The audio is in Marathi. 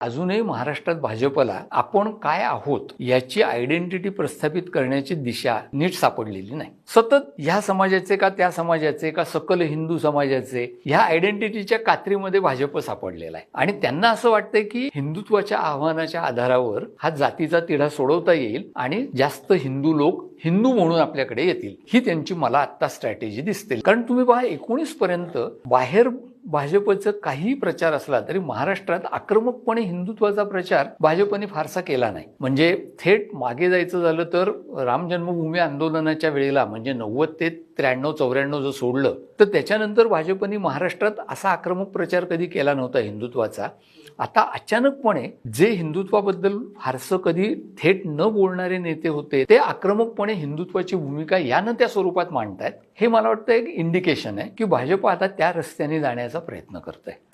अजूनही महाराष्ट्रात भाजपला आपण काय आहोत याची आयडेंटिटी प्रस्थापित करण्याची दिशा नीट सापडलेली नाही. सतत ह्या समाजाचे का त्या समाजाचे का सकल हिंदू समाजाचे ह्या आयडेंटिटीच्या कात्रीमध्ये भाजप सापडलेला आहे आणि त्यांना असं वाटतंय की हिंदुत्वाच्या आव्हानाच्या आधारावर हा जातीचा तिढा सोडवता येईल आणि जास्त हिंदू लोक हिंदू म्हणून आपल्याकडे येतील. ही त्यांची मला आता स्ट्रॅटेजी दिसते. कारण तुम्ही पहा 19 पर्यंत बाहेर भाजपचा काही प्रचार असला तरी महाराष्ट्रात आक्रमकपणे हिंदुत्वाचा प्रचार भाजपने फारसा केला नाही. म्हणजे थेट मागे जायचं झालं तर राम जन्मभूमी आंदोलनाच्या वेळेला म्हणजे 90 ते 93-94 जर सोडलं तर त्याच्यानंतर भाजपने महाराष्ट्रात असा आक्रमक प्रचार कधी केला नव्हता हिंदुत्वाचा. आता अचानकपणे जे हिंदुत्वाबद्दल फारसं कधी थेट न बोलणारे नेते होते ते आक्रमकपणे हिंदुत्वाची भूमिका या न त्या स्वरूपात मांडतायत. हे मला वाटतं एक इंडिकेशन आहे की भाजप आता त्या रस्त्याने जाण्याचा प्रयत्न करत आहे.